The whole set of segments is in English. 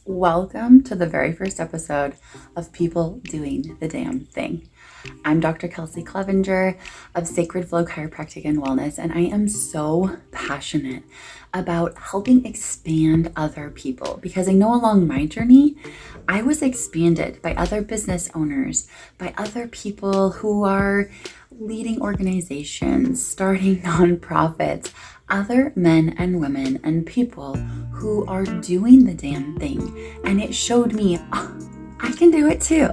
Welcome to the very first episode of People Doing the Damn Thing. I'm Dr. Kelsey Clevenger of Sacred Flow Chiropractic and Wellness, and I am so passionate about helping expand other people because I know along my journey, I was expanded by other business owners, by other people who are leading organizations, starting nonprofits, other men and women and people who are doing the damn thing. And it showed me, I can do it too.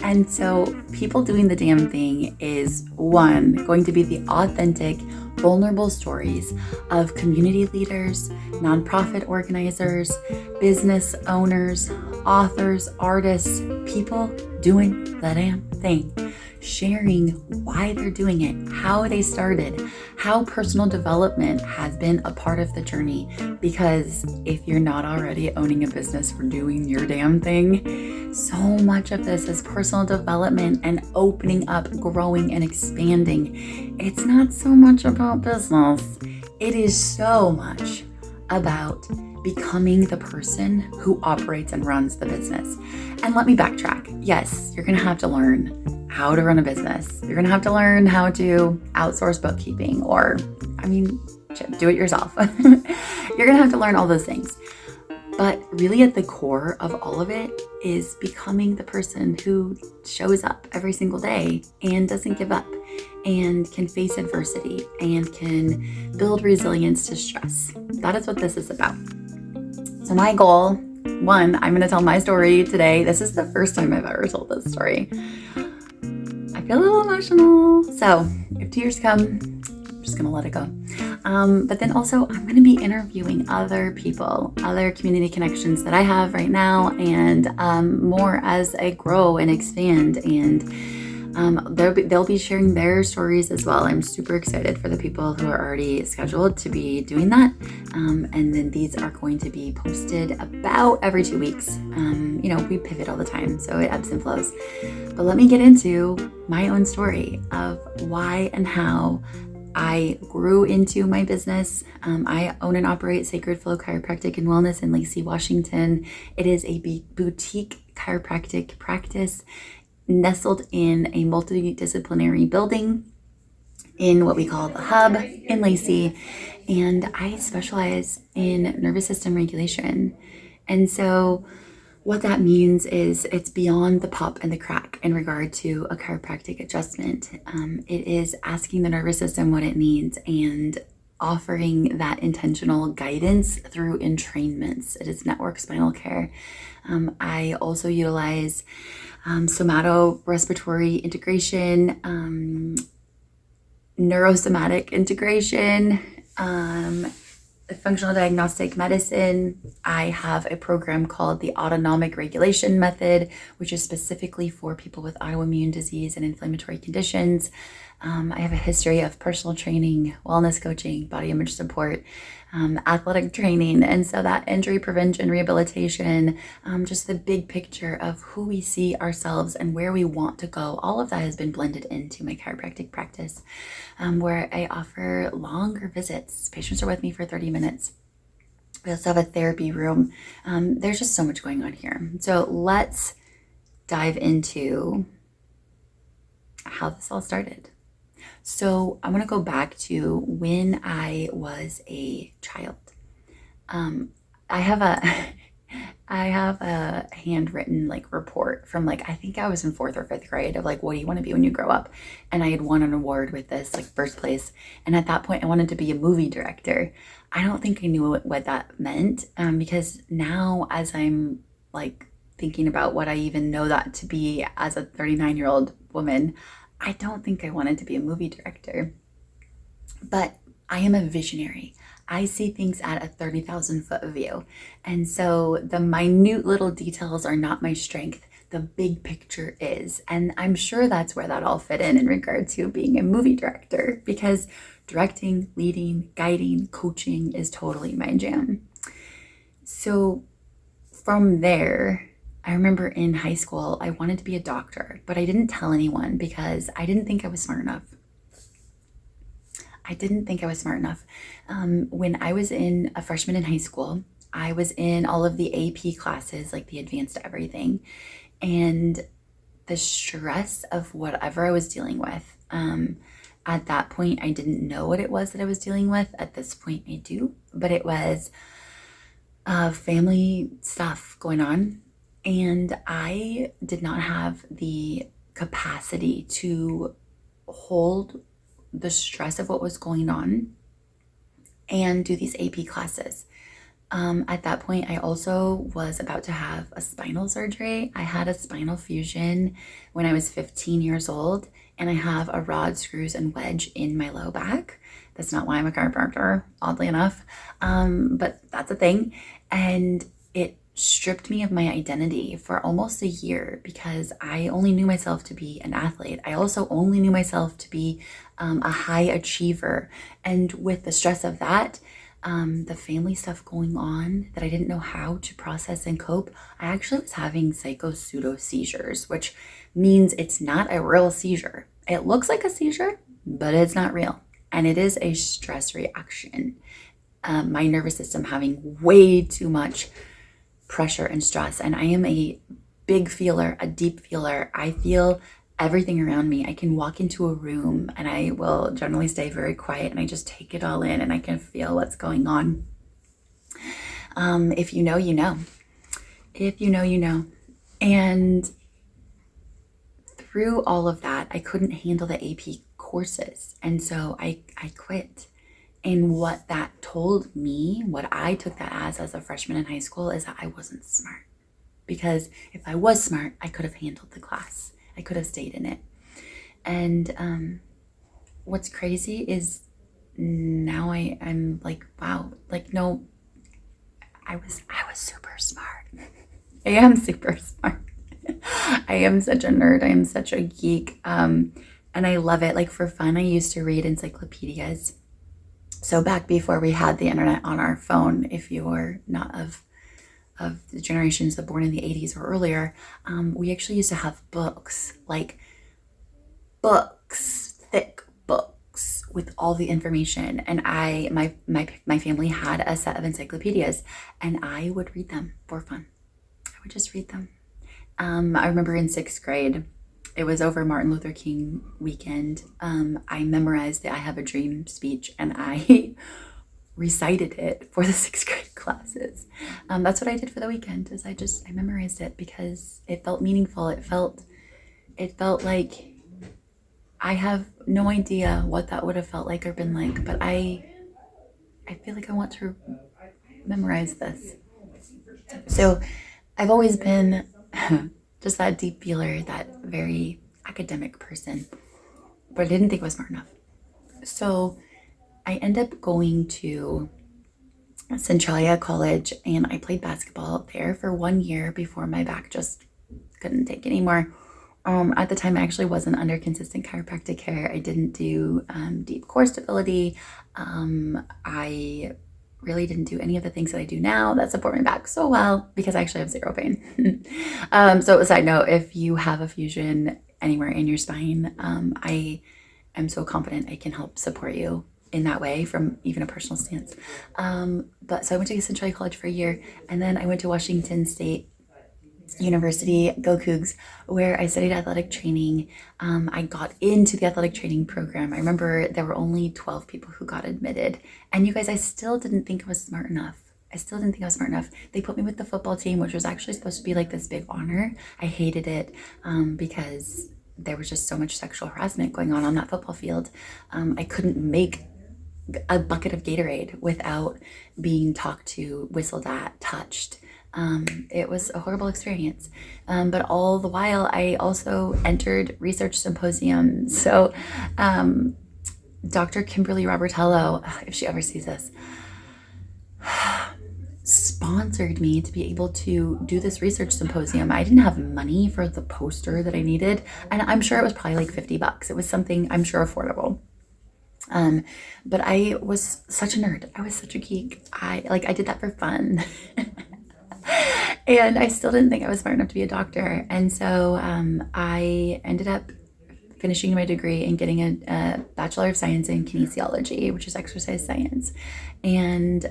And so People Doing the Damn Thing is going to be the authentic, vulnerable stories of community leaders, nonprofit organizers, business owners, authors, artists, people doing the damn thing, sharing why they're doing it, how they started, how personal development has been a part of the journey. Because if you're not already owning a business or doing your damn thing, so much of this is personal development and opening up, growing, and expanding. It's not so much about business. It is so much about becoming the person who operates and runs the business. And let me backtrack. Yes, you're going to have to learn how to run a business. You're going to have to learn how to outsource bookkeeping or, do it yourself. You're going to have to learn all those things. But really at the core of all of it is becoming the person who shows up every single day and doesn't give up and can face adversity and can build resilience to stress. That is what this is about. So my goal, I'm going to tell my story today. This is the first time I've ever told this story. I feel a little emotional. So if tears come, I'm just going to let it go. But then also I'm going to be interviewing other people, other community connections that I have right now, and more as I grow and expand. And they'll be sharing their stories as well. I'm super excited for the people who are already scheduled to be doing that. And then these are going to be posted about every 2 weeks. We pivot all the time, so it ebbs and flows. But let me get into my own story of why and how I grew into my business. I own and operate Sacred Flow Chiropractic and Wellness in Lacey, Washington. It is a boutique chiropractic practice nestled in a multidisciplinary building in what we call the Hub in Lacey. And I specialize in nervous system regulation. And so what that means is it's beyond the pop and the crack in regard to a chiropractic adjustment. It is asking the nervous system what it needs and offering that intentional guidance through entrainments. It is network spinal care. I also utilize somato-respiratory integration, neurosomatic integration, functional diagnostic medicine. I have a program called the autonomic regulation method, which is specifically for people with autoimmune disease and inflammatory conditions. I have a history of personal training, wellness coaching, body image support, athletic training. And so that injury prevention, rehabilitation, just the big picture of who we see ourselves and where we want to go. All of that has been blended into my chiropractic practice, where I offer longer visits. Patients are with me for 30 minutes. We also have a therapy room. There's just so much going on here. So let's dive into how this all started. So I want to go back to when I was a child. I have a handwritten report from I think I was in 4th or 5th grade of what do you want to be when you grow up? And I had won an award with this first place. And at that point I wanted to be a movie director. I don't think I knew what that meant because now as I'm thinking about what I even know that to be as a 39-year-old woman, I don't think I wanted to be a movie director, but I am a visionary. I see things at a 30,000 foot view. And so the minute little details are not my strength. The big picture is. And I'm sure that's where that all fit in regard to being a movie director, because directing, leading, guiding, coaching is totally my jam. So from there, I remember in high school, I wanted to be a doctor, but I didn't tell anyone because I didn't think I was smart enough. When I was a freshman in high school, I was in all of the AP classes, like the advanced everything. And the stress of whatever I was dealing with, at that point, I didn't know what it was that I was dealing with. At this point, I do. But it was family stuff going on. And I did not have the capacity to hold the stress of what was going on and do these AP classes. At that point, I also was about to have a spinal surgery. I had a spinal fusion when I was 15 years old, and I have a rod, screws, and wedge in my low back. That's not why I'm a chiropractor, oddly enough, but that's a thing. And it stripped me of my identity for almost a year because I only knew myself to be an athlete. I also only knew myself to be a high achiever. And with the stress of that, the family stuff going on that I didn't know how to process and cope, I actually was having pseudo seizures, which means it's not a real seizure. It looks like a seizure, but it's not real. And it is a stress reaction. My nervous system having way too much pressure and stress. And I am a big feeler, a deep feeler. I feel everything around me. I can walk into a room and I will generally stay very quiet and I just take it all in and I can feel what's going on. If you know, you know. If you know, you know. And through all of that, I couldn't handle the AP courses. And so I quit. And what that told me, what I took that as a freshman in high school, is that I wasn't smart. Because if I was smart, I could have handled the class. I could have stayed in it. And what's crazy is now I'm like, wow, like, no, I was super smart. I am super smart. I am such a nerd. I am such a geek. And I love it. Like, for fun, I used to read encyclopedias. So back before we had the internet on our phone, if you were not of the generations that born in the 80s or earlier, we actually used to have books, like books, thick books with all the information. And my family had a set of encyclopedias and I would read them for fun. I would just read them. I remember in 6th grade, it was over Martin Luther King weekend. I memorized the I Have a Dream speech and I recited it for the 6th grade classes. That's what I did for the weekend, is I memorized it because it felt meaningful. It felt like, I have no idea what that would have felt like or been like, but I feel like I want to memorize this. So I've always been just that deep feeler, that very academic person, but I didn't think I was smart enough. So I ended up going to Centralia College and I played basketball there for 1 year before my back just couldn't take anymore. At the time, I actually wasn't under consistent chiropractic care. I didn't do deep core stability. I really didn't do any of the things that I do now that support my back so well because I actually have zero pain. So a side note, if you have a fusion anywhere in your spine, I am so confident I can help support you in that way from even a personal stance. But so I went to Centralia College for a year and then I went to Washington State University, go Cougs, where I studied athletic training. I got into the athletic training program. I remember there were only 12 people who got admitted. And you guys, I still didn't think I was smart enough. They put me with the football team, which was actually supposed to be like this big honor. I hated it because there was just so much sexual harassment going on that football field. I couldn't make a bucket of Gatorade without being talked to, whistled at, touched. It was a horrible experience. But all the while, I also entered research symposiums. So Dr. Kimberly Robertello, if she ever sees this, sponsored me to be able to do this research symposium. I didn't have money for the poster that I needed. And I'm sure it was probably like $50. It was something I'm sure affordable. But I was such a nerd. I was such a geek. I did that for fun. And I still didn't think I was smart enough to be a doctor. And so I ended up finishing my degree and getting a Bachelor of Science in Kinesiology, which is exercise science. And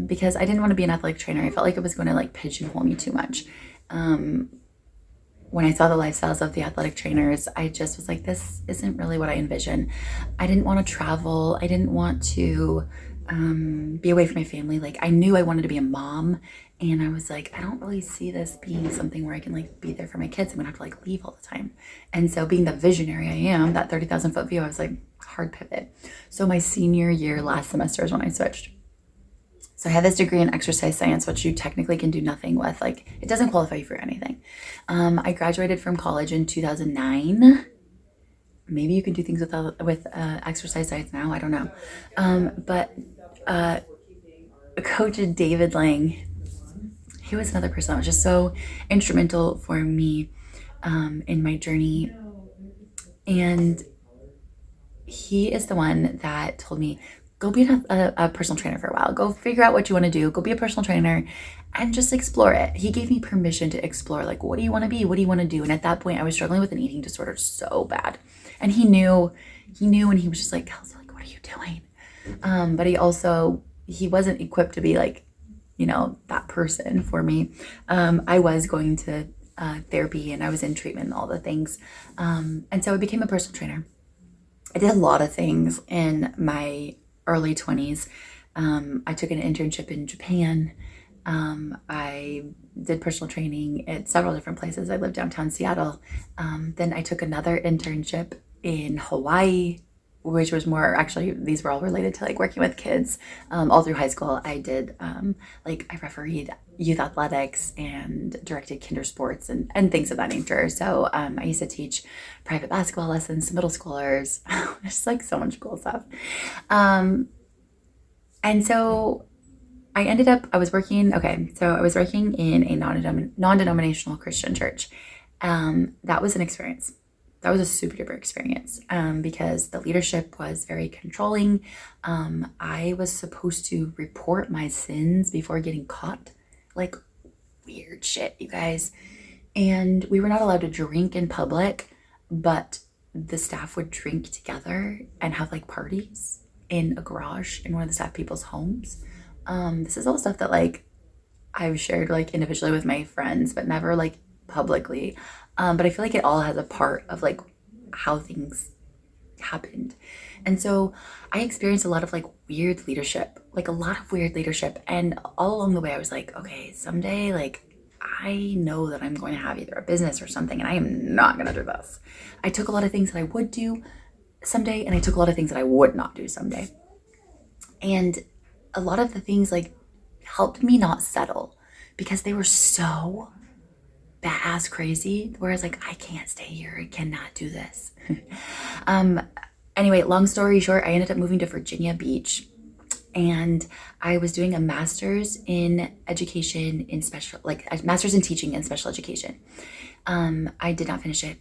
because I didn't want to be an athletic trainer, I felt like it was going to like pigeonhole me too much. When I saw the lifestyles of the athletic trainers, I just was like, this isn't really what I envision. I didn't want to travel. I didn't want to be away from my family. Like, I knew I wanted to be a mom, and I was like, I don't really see this being something where I can like be there for my kids. I'm gonna have to like leave all the time. And so, being the visionary I am, that 30,000 foot view, I was like, hard pivot. So my senior year, last semester, is when I switched. So I had this degree in exercise science, which you technically can do nothing with. Like, it doesn't qualify you for anything. I graduated from college in 2009. Maybe you can do things with exercise science now. I don't know. But Coach David Lang, he was another person that was just so instrumental for me in my journey. And he is the one that told me, go be a personal trainer for a while. Go figure out what you want to do. Go be a personal trainer and just explore it. He gave me permission to explore, like, what do you want to be? What do you want to do? And at that point, I was struggling with an eating disorder so bad. And he knew, and he was just like, Kelsey, like, what are you doing? But he wasn't equipped to be like, that person for me. I was going to therapy, and I was in treatment and all the things. And so I became a personal trainer. I did a lot of things in my early 20s. I took an internship in Japan. I did personal training at several different places. I lived downtown Seattle. Then I took another internship in Hawaii, which was more, actually, these were all related to like working with kids. All through high school, I did, I refereed youth athletics and directed kinder sports and things of that nature. So I used to teach private basketball lessons to middle schoolers. Just like so much cool stuff. And so I was working in a non-denominational Christian church. That was an experience. That was a super duper experience because the leadership was very controlling. I was supposed to report my sins before getting caught. Like, weird shit, you guys. And we were not allowed to drink in public, but the staff would drink together and have like parties in a garage in one of the staff people's homes. This is all stuff that like I've shared like individually with my friends, but never like publicly. But I feel like it all has a part of like how things happened. And so I experienced a lot of like weird leadership. And all along the way, I was like, okay, someday, like, I know that I'm going to have either a business or something, and I am not going to do this. I took a lot of things that I would do someday, and I took a lot of things that I would not do someday. And a lot of the things like helped me not settle because they were so badass crazy, whereas like, I can't stay here, I cannot do this. Anyway, long story short, I ended up moving to Virginia Beach, and I was doing a master's in education in a master's in teaching in special education. I did not finish it.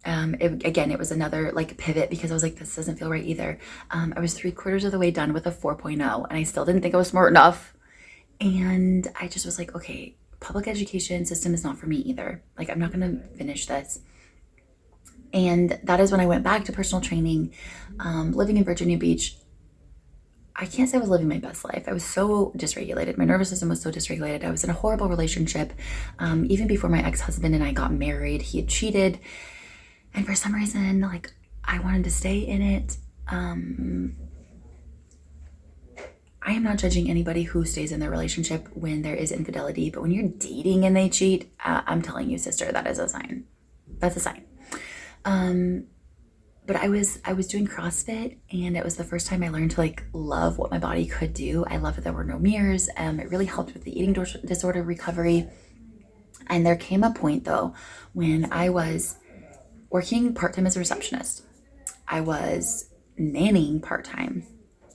It was another like pivot because I was like, this doesn't feel right either. I was 3/4 of the way done with a 4.0, and I still didn't think I was smart enough. And I just was like, okay, public education system is not for me either. Like, I'm not going to finish this. And that is when I went back to personal training, living in Virginia Beach. I can't say I was living my best life. I was so dysregulated. My nervous system was so dysregulated. I was in a horrible relationship. Even before my ex-husband and I got married, he had cheated. And for some reason, like, I wanted to stay in it. I am not judging anybody who stays in their relationship when there is infidelity, but when you're dating and they cheat, I'm telling you, sister, that is a sign. That's a sign. But I was doing CrossFit, and it was the first time I learned to like love what my body could do. I loved that there were no mirrors. It really helped with the eating disorder recovery. And there came a point though when I was working part-time as a receptionist. I was nannying part-time,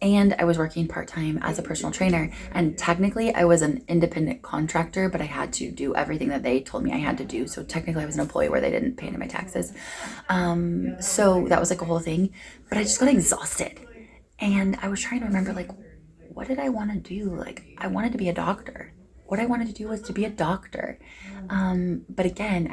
and I was working part-time as a personal trainer. And technically I was an independent contractor, but I had to do everything that they told me I had to do. So technically I was an employee where they didn't pay into my taxes. So that was like a whole thing, but I just got exhausted. And I was trying to remember, like, what did I want to do? Like, I wanted to be a doctor. What I wanted to do was to be a doctor. But again,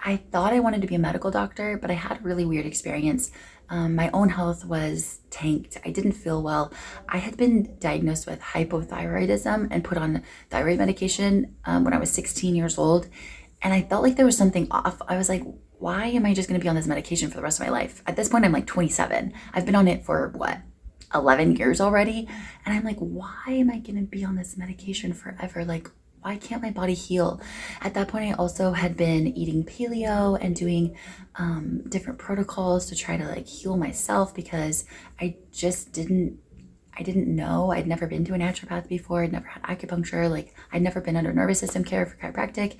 I thought I wanted to be a medical doctor, but I had a really weird experience. My own health was tanked. I didn't feel well. I had been diagnosed with hypothyroidism and put on thyroid medication when I was 16 years old. And I felt like there was something off. I was like, why am I just going to be on this medication for the rest of my life? At this point, I'm like 27. I've been on it for 11 years already. And I'm like, why am I going to be on this medication forever? Like, why can't my body heal? At that point, I also had been eating paleo and doing different protocols to try to like heal myself because I didn't know. I'd never been to a naturopath before. I'd never had acupuncture. Like I'd never been under nervous system care for chiropractic.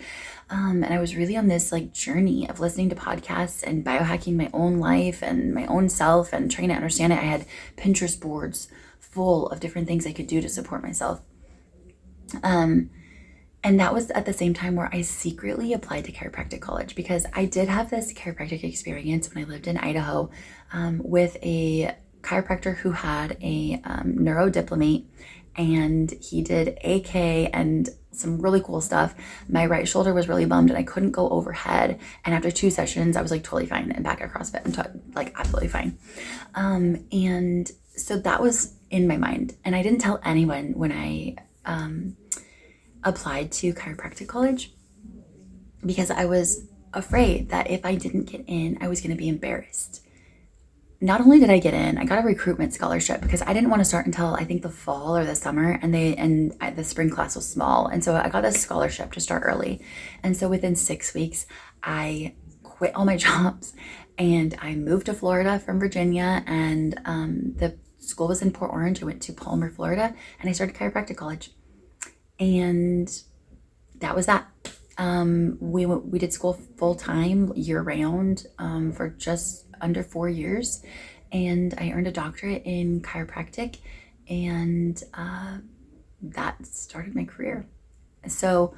And I was really on this like journey of listening to podcasts and biohacking my own life and my own self and trying to understand it. I had Pinterest boards full of different things I could do to support myself. And that was at the same time where I secretly applied to chiropractic college because I did have this chiropractic experience when I lived in Idaho with a chiropractor who had a neurodiplomate, and he did AK and some really cool stuff. My right shoulder was really bummed and I couldn't go overhead. And after 2 sessions, I was like totally fine and back at CrossFit and like absolutely fine. And so that was in my mind. And I didn't tell anyone when I applied to chiropractic college because I was afraid that if I didn't get in, I was going to be embarrassed. Not only did I get in, I got a recruitment scholarship because I didn't want to start until I think the fall or the summer, and the spring class was small, and so I got a scholarship to start early. And so within 6 weeks, I quit all my jobs and I moved to Florida from Virginia, and the school was in Port Orange. I went to Palmer, Florida, and I started chiropractic college. And that was that. We did school full time, year round, for just under 4 years, and I earned a doctorate in chiropractic, and that started my career. So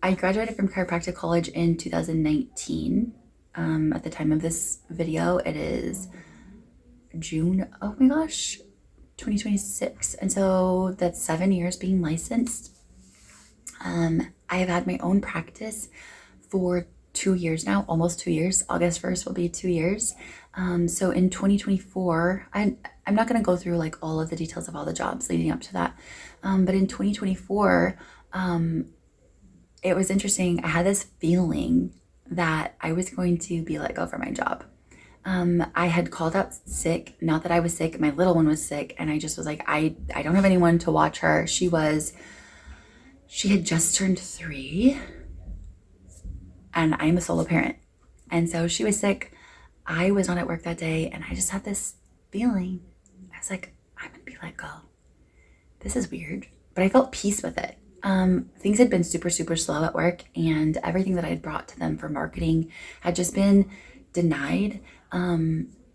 I graduated from chiropractic college in 2019. At the time of this video, it is June. Oh my gosh. 2026, and so that's 7 years being licensed. I have had my own practice for 2 years now, almost 2 years. August 1st will be 2 years. So in 2024, I'm not going to go through like all of the details of all the jobs leading up to that, but in 2024, it was interesting. I had this feeling that I was going to be let go from my job. I had called out sick, not that I was sick, my little one was sick, and I just was like, I don't have anyone to watch her. She had just turned 3, and I'm a solo parent. And so she was sick. I was not at work that day, and I just had this feeling. I was like, I'm gonna be let go. This is weird, but I felt peace with it. Things had been super, super slow at work, and everything that I had brought to them for marketing had just been denied.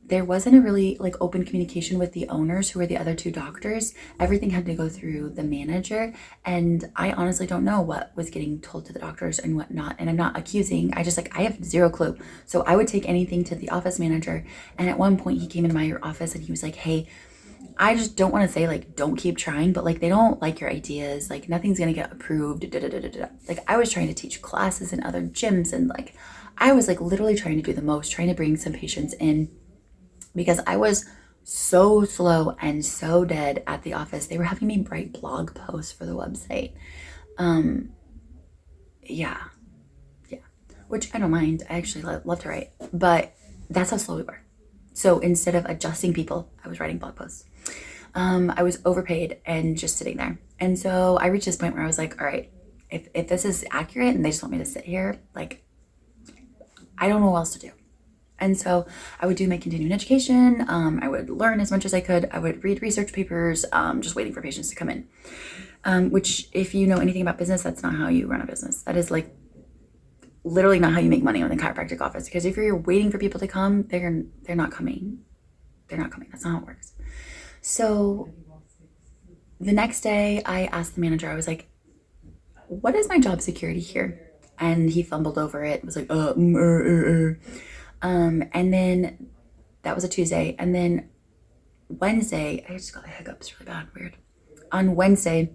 There wasn't a really like open communication with the owners, who were the other 2 doctors. Everything had to go through the manager, and I honestly don't know what was getting told to the doctors and what not. And I'm not accusing. I have 0 clue. So I would take anything to the office manager. And at one point he came into my office and he was like, hey, I just don't want to say like, don't keep trying, but like, they don't like your ideas. Like nothing's going to get approved. Like I was trying to teach classes in other gyms, and like, I was like literally trying to do the most, trying to bring some patients in because I was so slow and so dead at the office. They were having me write blog posts for the website. Yeah. Which I don't mind. I actually love to write, but that's how slow we were. So instead of adjusting people, I was writing blog posts. I was overpaid and just sitting there. And so I reached this point where I was like, all right, if this is accurate and they just want me to sit here, like, I don't know what else to do. And so I would do my continuing education. I would learn as much as I could. I would read research papers, just waiting for patients to come in. Which, if you know anything about business, that's not how you run a business. That is like literally not how you make money in the chiropractic office. Because if you're waiting for people to come, they're not coming. They're not coming. That's not how it works. So the next day, I asked the manager. I was like, "What is my job security here?" And he fumbled over it. Was like, and then that was a Tuesday. And then Wednesday, I just got the hiccups really bad, weird. On Wednesday,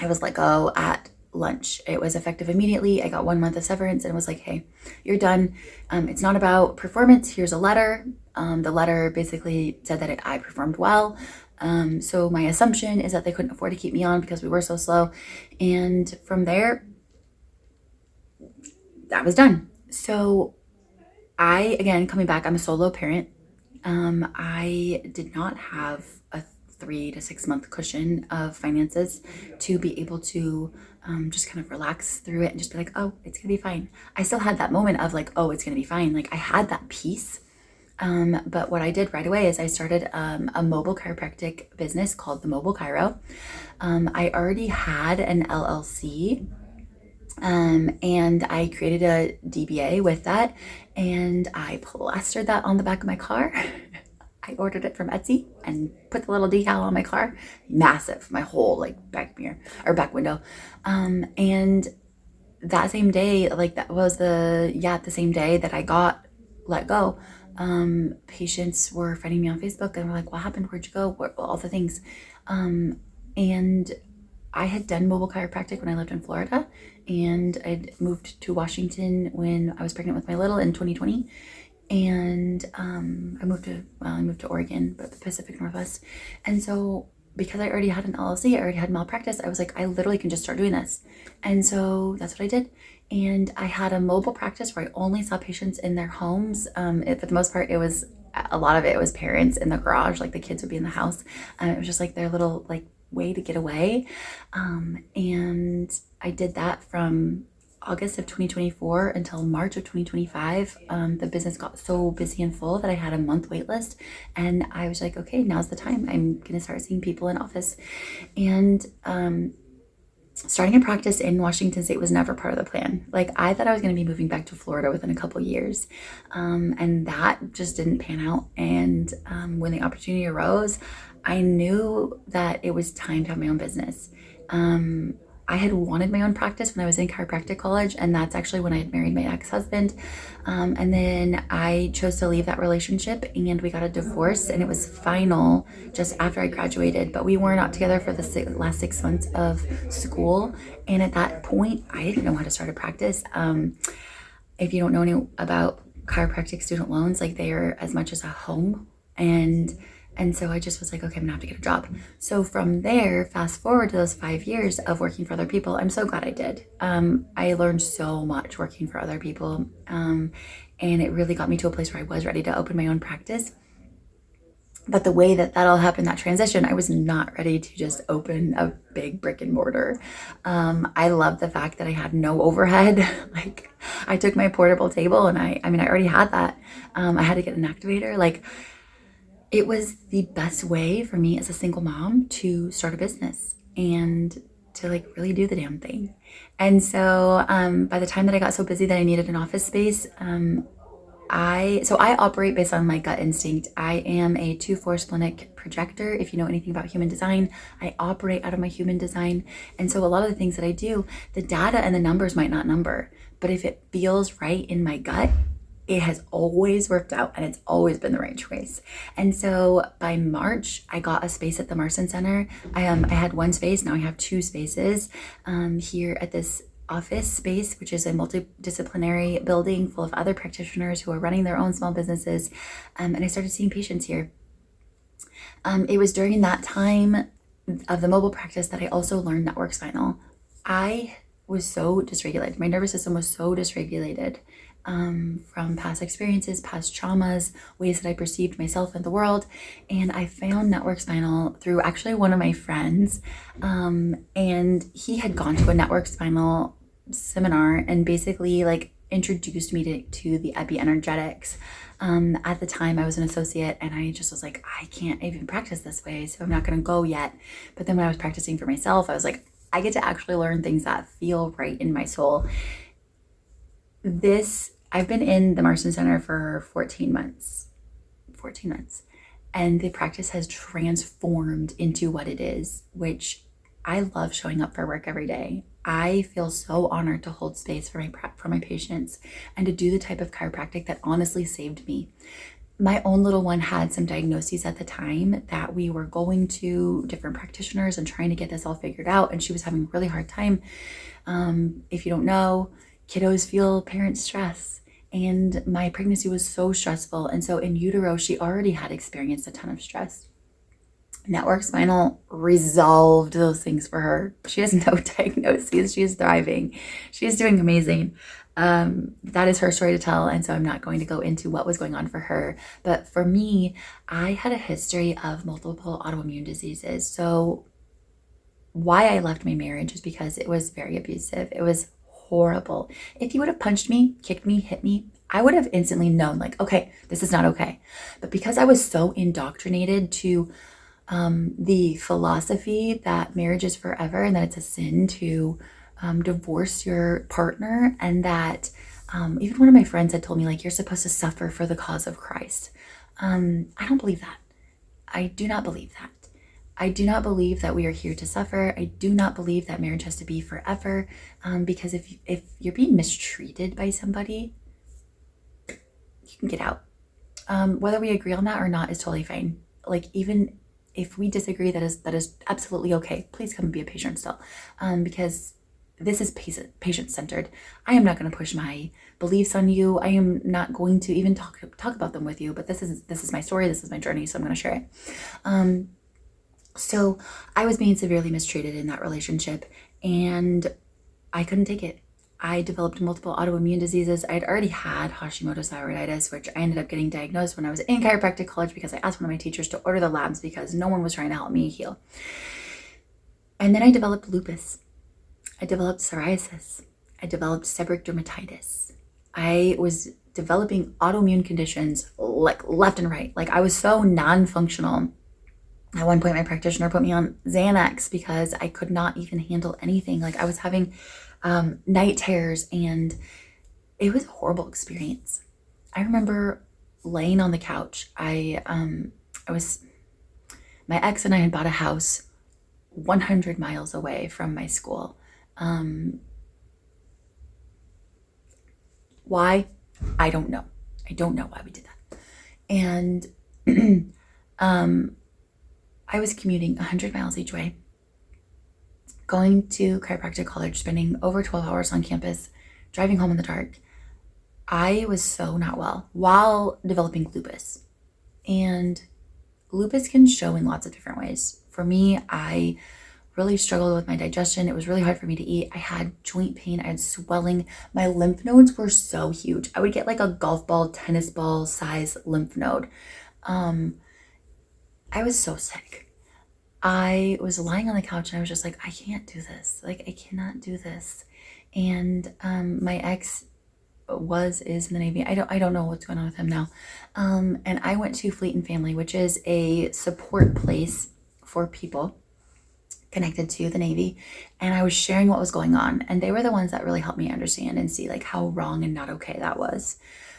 I was let go at lunch. It was effective immediately. I got 1 month of severance and was like, hey, you're done. It's not about performance. Here's a letter. The letter basically said that I performed well. So my assumption is that they couldn't afford to keep me on because we were so slow. And from there, that was done. So again, coming back, I'm a solo parent. I did not have a 3 to 6 month cushion of finances to be able to just kind of relax through it and just be like, oh, it's gonna be fine. I still had that moment of like, oh, it's gonna be fine. Like I had that peace. But what I did right away is I started a mobile chiropractic business called the Mobile Chiro. I already had an LLC. And I created a DBA with that, and I plastered that on the back of my car. I ordered it from Etsy and put the little decal on my car. Massive, my whole like back mirror or back window. And that same day, like that was the same day that I got let go. Patients were finding me on Facebook and were like, what happened? Where'd you go? All the things. And I had done mobile chiropractic when I lived in Florida, and I'd moved to Washington when I was pregnant with my little in 2020. And I moved to Oregon, but the Pacific Northwest. And so because I already had an LLC, I already had malpractice, I was like, I literally can just start doing this. And so that's what I did. And I had a mobile practice where I only saw patients in their homes. For the most part, a lot of it was parents in the garage, like the kids would be in the house. It was just like their little like way to get away. And I did that from August of 2024 until March of 2025. The business got so busy and full that I had a month wait list, and I was like, okay, now's the time. I'm gonna start seeing people in office. And starting a practice in Washington State was never part of the plan. Like I thought I was going to be moving back to Florida within a couple years, and that just didn't pan out. And when the opportunity arose, I knew that it was time to have my own business. I had wanted my own practice when I was in chiropractic college, and that's actually when I had married my ex-husband. And then I chose to leave that relationship, and we got a divorce, and it was final just after I graduated, but we were not together for the last 6 months of school. And at that point, I didn't know how to start a practice. If you don't know anything about chiropractic student loans, like they are as much as a home. And so I just was like, okay, I'm gonna have to get a job. So from there, fast forward to those 5 years of working for other people, I'm so glad I did. I learned so much working for other people. And it really got me to a place where I was ready to open my own practice. But the way that all happened, that transition, I was not ready to just open a big brick and mortar. I love the fact that I had no overhead. Like I took my portable table and I already had that. I had to get an activator. Like, it was the best way for me as a single mom to start a business and to like really do the damn thing. And so by the time that I got so busy that I needed an office space, I operate based on my gut instinct. I am a 2/4 splenic projector. If you know anything about human design, I operate out of my human design. And so a lot of the things that I do, the data and the numbers might not number, but if it feels right in my gut, it has always worked out and it's always been the right choice. And so by March, I got a space at the Marston Center. I had one space, now I have 2 spaces here at this office space, which is a multidisciplinary building full of other practitioners who are running their own small businesses. And I started seeing patients here. It was during that time of the mobile practice that I also learned network spinal. I was so dysregulated. My nervous system was so dysregulated from past experiences, past traumas, ways that I perceived myself and the world. And I found network spinal through actually one of my friends. And he had gone to a network spinal seminar and basically like introduced me to the epi-energetics. At the time I was an associate and I just was like, I can't even practice this way, so I'm not going to go yet. But then when I was practicing for myself, I was like, I get to actually learn things that feel right in my soul. I've been in the Marston Center for 14 months, and the practice has transformed into what it is, which I love showing up for work every day. I feel so honored to hold space for my patients and to do the type of chiropractic that honestly saved me. my own little one had some diagnoses at the time that we were going to different practitioners and trying to get this all figured out. And she was having a really hard time. If you don't know, kiddos feel parent stress. And my pregnancy was so stressful. And so in utero, she already had experienced a ton of stress. Network Spinal resolved those things for her. She has no diagnoses. She is thriving. She is doing amazing. That is her story to tell. And so I'm not going to go into what was going on for her. But for me, I had a history of multiple autoimmune diseases. So why I left my marriage is because it was very abusive. It was horrible. If you would have punched me, kicked me, hit me, I would have instantly known, like, okay, this is not okay. But because I was so indoctrinated to the philosophy that marriage is forever and that it's a sin to divorce your partner, and that even one of my friends had told me, like, you're supposed to suffer for the cause of Christ. I don't believe that. I do not believe that. I do not believe that we are here to suffer. I do not believe that marriage has to be forever, because if you're being mistreated by somebody, you can get out. Whether we agree on that or not is totally fine. Like, even if we disagree, that is absolutely okay. Please come and be a patient still, because this is patient-centered. I am not going to push my beliefs on you. I am not going to even talk about them with you. But this is my story. This is my journey. So I'm going to share it. So I was being severely mistreated in that relationship, and I couldn't take it. I developed multiple autoimmune diseases. I had already had Hashimoto's thyroiditis, which I ended up getting diagnosed when I was in chiropractic college because I asked one of my teachers to order the labs because no one was trying to help me heal. And then I developed lupus. I developed psoriasis. I developed seborrheic dermatitis. I was developing autoimmune conditions like left and right. Like, I was so non-functional. At one point, my practitioner put me on Xanax because I could not even handle anything. Like, I was having night terrors, and it was a horrible experience. I remember laying on the couch. My ex and I had bought a house 100 miles away from my school. Why? I don't know. I don't know why we did that. And I was commuting 100 miles each way, going to chiropractic college, spending over 12 hours on campus, driving home in the dark. I was so not well while developing lupus. And lupus can show in lots of different ways. For me, I really struggled with my digestion. It was really hard for me to eat. I had joint pain. I had swelling. My lymph nodes were so huge. I would get like a golf ball, tennis ball size lymph node. I was so sick. I was lying on the couch and I was just like, I can't do this. Like, I cannot do this. And my ex is in the Navy. I don't know what's going on with him now. And I went to Fleet and Family, which is a support place for people connected to the Navy. And I was sharing what was going on. And they were the ones that really helped me understand and see like how wrong and not okay that was.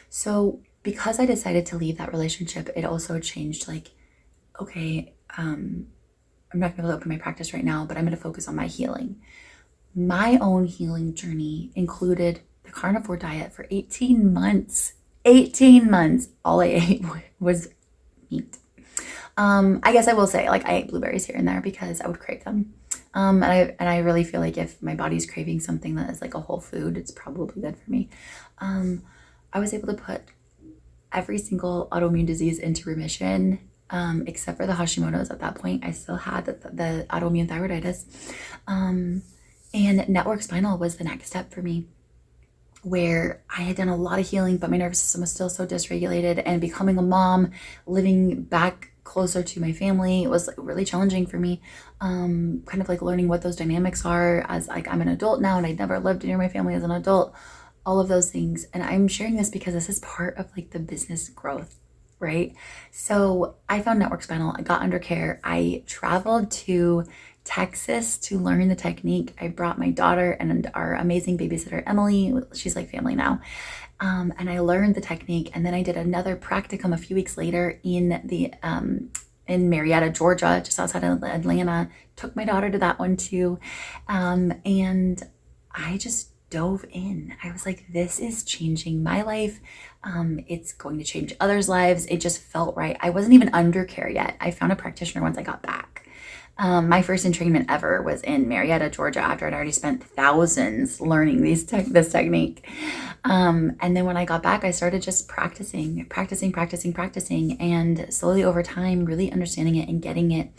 So because I decided to leave that relationship, it also changed, like, okay, I'm not going to be able to open my practice right now, but I'm going to focus on my healing. My own healing journey included the carnivore diet for 18 months. 18 months. All I ate was meat. I guess I will say, like, I ate blueberries here and there because I would crave them. And I really feel like if my body's craving something that is like a whole food, it's probably good for me. I was able to put every single autoimmune disease into remission, except for the Hashimoto's. At that point, I still had the autoimmune thyroiditis. And network spinal was the next step for me, where I had done a lot of healing, but my nervous system was still so dysregulated, and becoming a mom, living back closer to my family, it was like really challenging for me. Kind of like learning what those dynamics are as like I'm an adult now, and I'd never lived near my family as an adult, all of those things. And I'm sharing this because this is part of like the business growth, right? So I found network spinal. I got under care. I traveled to Texas to learn the technique. I brought my daughter and our amazing babysitter, Emily. She's like family now. And I learned the technique. And then I did another practicum a few weeks later in Marietta, Georgia, just outside of Atlanta. Took my daughter to that one too. And I just dove in. I was like, this is changing my life. It's going to change others' lives. It just felt right. I wasn't even under care yet. I found a practitioner once I got back. My first entrainment ever was in Marietta, Georgia, after I'd already spent thousands learning this technique. And then when I got back, I started just practicing, and slowly over time, really understanding it and getting it,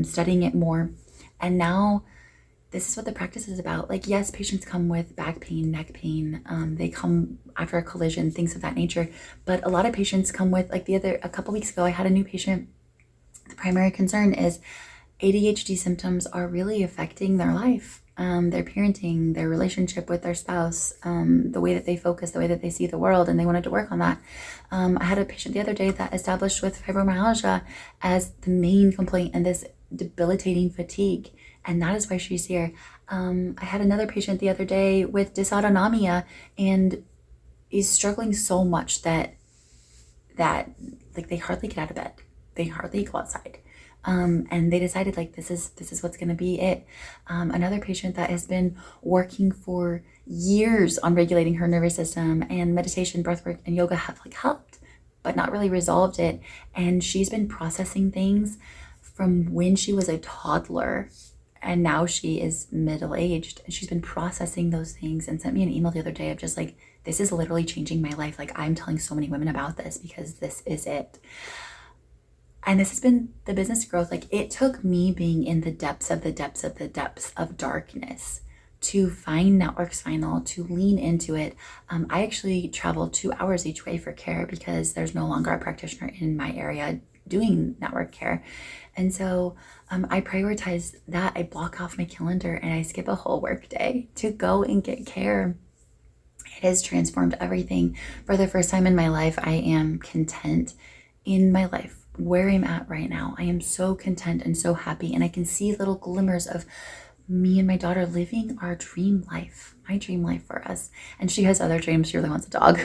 studying it more. And now this is what the practice is about. Like, yes, patients come with back pain, neck pain. They come after a collision, things of that nature. But a lot of patients come with, like a couple weeks ago, I had a new patient. The primary concern is ADHD symptoms are really affecting their life, their parenting, their relationship with their spouse, the way that they focus, the way that they see the world, and they wanted to work on that. I had a patient the other day that established with fibromyalgia as the main complaint and this debilitating fatigue, and that is why she's here. I had another patient the other day with dysautonomia and is struggling so much that like they hardly get out of bed, they hardly go outside. And they decided like this is what's going to be it. Another patient that has been working for years on regulating her nervous system, and meditation, breathwork, and yoga have like helped, but not really resolved it. And she's been processing things from when she was a toddler, and now she is middle-aged, and she's been processing those things and sent me an email the other day of just like, this is literally changing my life. Like, I'm telling so many women about this because this is it. And this has been the business growth. Like, it took me being in the depths of darkness to find Network Spinal, to lean into it. I actually travel 2 hours each way for care because there's no longer a practitioner in my area doing network care. And so I prioritize that. I block off my calendar and I skip a whole work day to go and get care. It has transformed everything. For the first time in my life, I am content in my life. Where I'm at right now, I am so content and so happy, and I can see little glimmers of me and my daughter living our dream life, my dream life for us. And she has other dreams. She really wants a dog.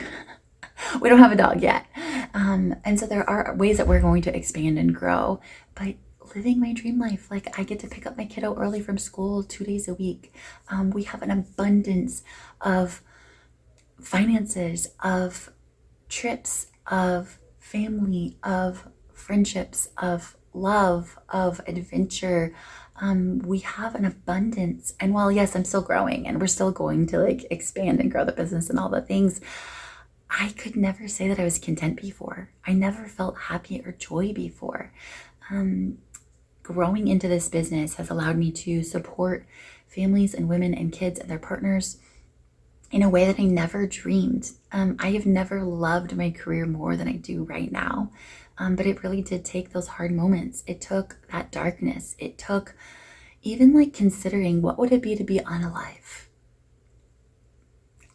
We don't have a dog yet. And so there are ways that we're going to expand and grow, but living my dream life, like I get to pick up my kiddo early from school 2 days a week. We have an abundance of finances, of trips, of family, of friendships, of love, of adventure. We have an abundance. And while yes, I'm still growing and we're still going to like expand and grow the business and all the things, I could never say that I was content before. I never felt happy or joy before. Growing into this business has allowed me to support families and women and kids and their partners in a way that I never dreamed. I have never loved my career more than I do right now. But it really did take those hard moments. It took that darkness. It took even like considering what would it be to be unalive.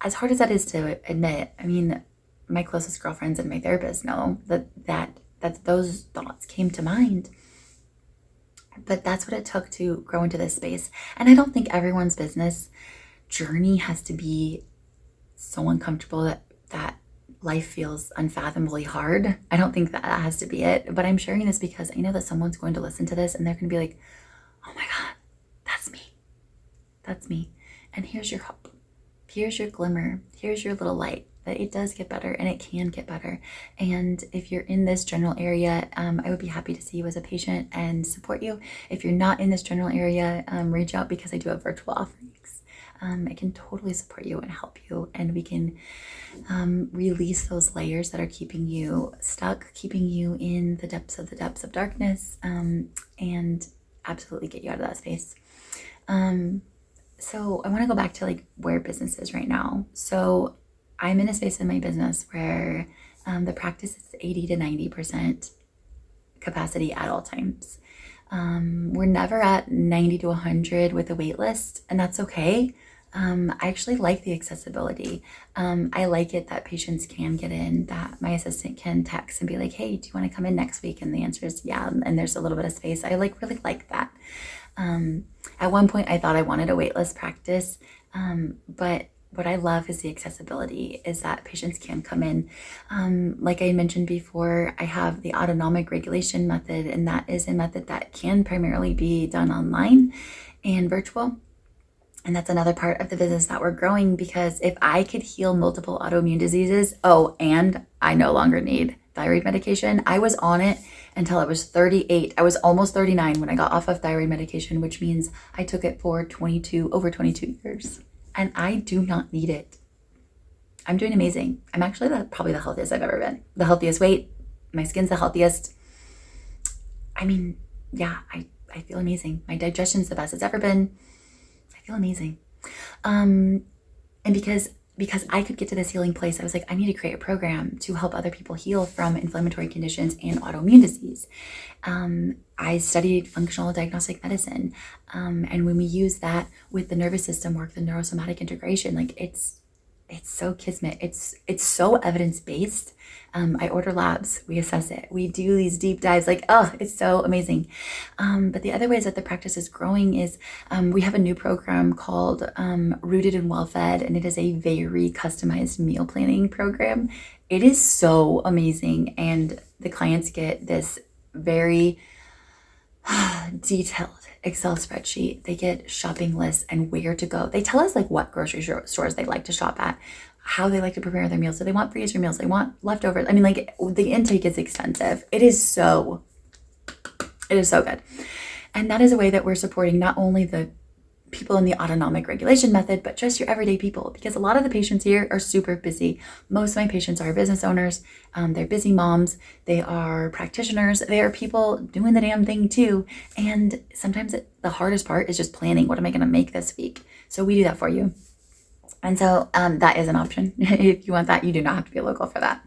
As hard as that is to admit, I mean, my closest girlfriends and my therapist know that those thoughts came to mind. But that's what it took to grow into this space. And I don't think everyone's business journey has to be so uncomfortable that life feels unfathomably hard. I don't think that has to be it, but I'm sharing this because I know that someone's going to listen to this and they're going to be like, oh my God, that's me. And here's your hope. Here's your glimmer. Here's your little light that it does get better and it can get better. And if you're in this general area, I would be happy to see you as a patient and support you. If you're not in this general area, reach out because I do have virtual offerings. I can totally support you and help you, and we can release those layers that are keeping you stuck, keeping you in the depths of darkness, and absolutely get you out of that space. So I want to go back to like where business is right now. So I'm in a space in my business where the practice is 80 to 90% capacity at all times. We're never at 90 to 100 with a wait list, and that's okay. I actually like the accessibility. I like it that patients can get in, that my assistant can text and be like, hey, do you want to come in next week? And the answer is yeah, and there's a little bit of space. I really like that. At one point I thought I wanted a waitlist practice, but what I love is the accessibility, is that patients can come in. Like I mentioned before, I have the autonomic regulation method, and that is a method that can primarily be done online and virtual. And that's another part of the business that we're growing, because if I could heal multiple autoimmune diseases, oh, and I no longer need thyroid medication. I was on it until I was 38. I was almost 39 when I got off of thyroid medication, which means I took it for over 22 years. And I do not need it. I'm doing amazing. I'm actually probably the healthiest I've ever been. The healthiest weight. My skin's the healthiest. I mean, yeah, I feel amazing. My digestion's the best it's ever been. I feel amazing. And because I could get to this healing place, I was like, I need to create a program to help other people heal from inflammatory conditions and autoimmune disease. I studied functional diagnostic medicine. And when we use that with the nervous system work, the neurosomatic integration, like it's so kismet. It's so evidence-based. I order labs, we assess it, we do these deep dives, like, oh, it's so amazing. But the other ways that the practice is growing is we have a new program called Rooted and Well Fed, and it is a very customized meal planning program. It is so amazing, and the clients get this very detailed Excel spreadsheet. They get shopping lists and where to go. They tell us like what grocery stores they like to shop at, how they like to prepare their meals. So they want freezer meals, they want leftovers. I mean, like, the intake is extensive. It is so good. And that is a way that we're supporting not only the people in the autonomic regulation method, but just your everyday people, because a lot of the patients here are super busy. Most of my patients are business owners. They're busy moms. They are practitioners. They are people doing the damn thing too. And sometimes the hardest part is just planning. What am I going to make this week? So we do that for you. And so that is an option. If you want that, you do not have to be local for that.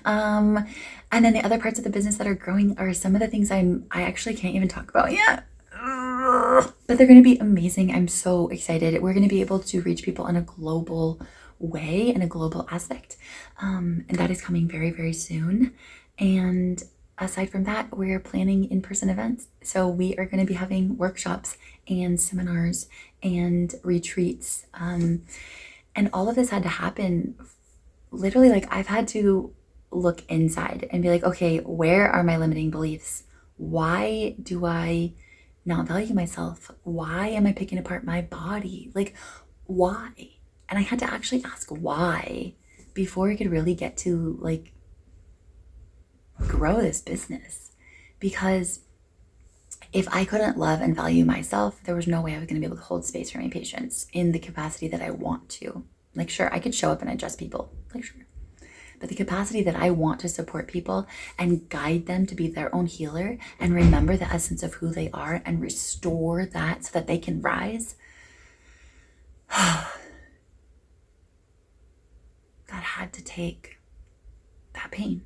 And then the other parts of the business that are growing are some of the things I actually can't even talk about yet. But they're going to be amazing. I'm so excited. We're going to be able to reach people in a global way, in a global aspect. And that is coming very, very soon. And aside from that, we're planning in-person events. So we are going to be having workshops and seminars and retreats. And all of this had to happen literally, like, I've had to look inside and be like, okay, where are my limiting beliefs? Why do I not value myself? Why am I picking apart my body? Like, why? And I had to actually ask why before I could really get to like grow this business. Because if I couldn't love and value myself, there was no way I was going to be able to hold space for my patients in the capacity that I want to. Like, sure, I could show up and adjust people, like, sure. But the capacity that I want to support people and guide them to be their own healer and remember the essence of who they are and restore that so that they can rise. That had to take that pain.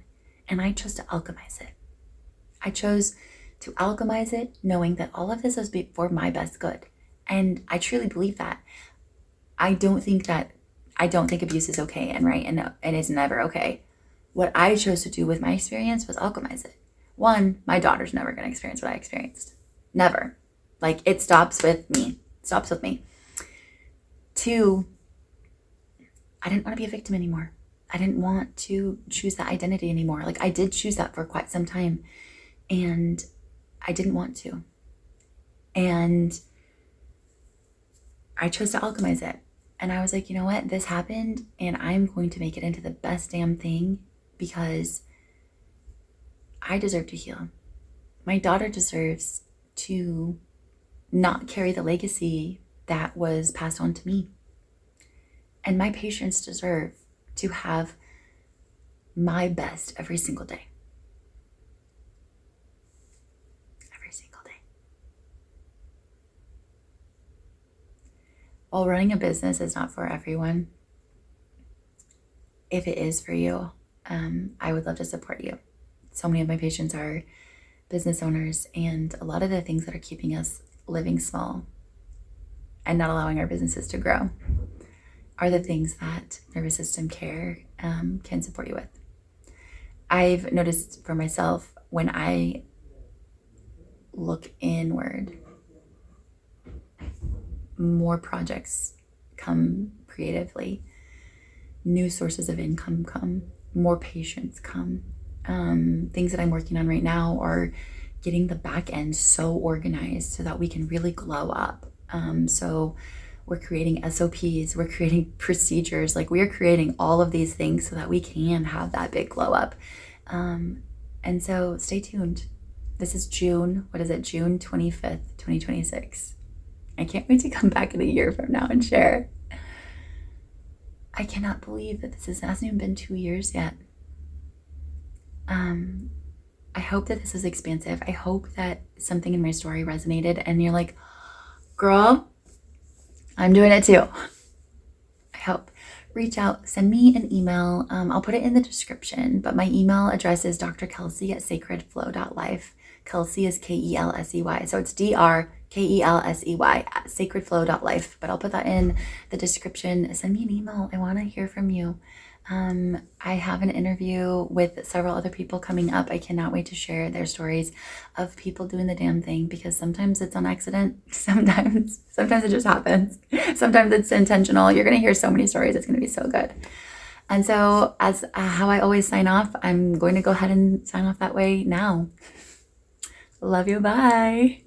And I chose to alchemize it. I chose to alchemize it knowing that all of this was for my best good. And I truly believe that. I don't think abuse is okay and right, and it's never okay. What I chose to do with my experience was alchemize it. One, my daughter's never going to experience what I experienced. Never. Like, it stops with me. Two, I didn't want to be a victim anymore. I didn't want to choose that identity anymore. Like, I did choose that for quite some time, and I didn't want to. And I chose to alchemize it. And I was like, you know what? This happened, and I'm going to make it into the best damn thing because I deserve to heal. My daughter deserves to not carry the legacy that was passed on to me. And my patients deserve to have my best every single day. Every single day. While running a business is not for everyone, if it is for you, I would love to support you. So many of my patients are business owners, and a lot of the things that are keeping us living small and not allowing our businesses to grow are the things that nervous system care can support you with. I've noticed for myself, when I look inward, more projects come creatively, new sources of income come, more patients come. Things that I'm working on right now are getting the back end so organized so that we can really glow up. So We're creating SOPs, we're creating procedures, like we are creating all of these things so that we can have that big glow up. And so stay tuned. This is June, June 25th, 2026. I can't wait to come back in a year from now and share. I cannot believe that hasn't even been 2 years yet. I hope that this is expansive. I hope that something in my story resonated and you're like, girl, I'm doing it too. I hope. Reach out, send me an email. I'll put it in the description, but my email address is drkelsey@sacredflow.life. Kelsey is K-E-L-S-E-Y. So it's D-R-K-E-L-S-E-Y at sacredflow.life. But I'll put that in the description. Send me an email. I want to hear from you. I have an interview with several other people coming up. I cannot wait to share their stories of people doing the damn thing, because sometimes it's on accident. Sometimes it just happens. Sometimes it's intentional. You're going to hear so many stories. It's going to be so good. And so as how I always sign off, I'm going to go ahead and sign off that way now. Love you. Bye.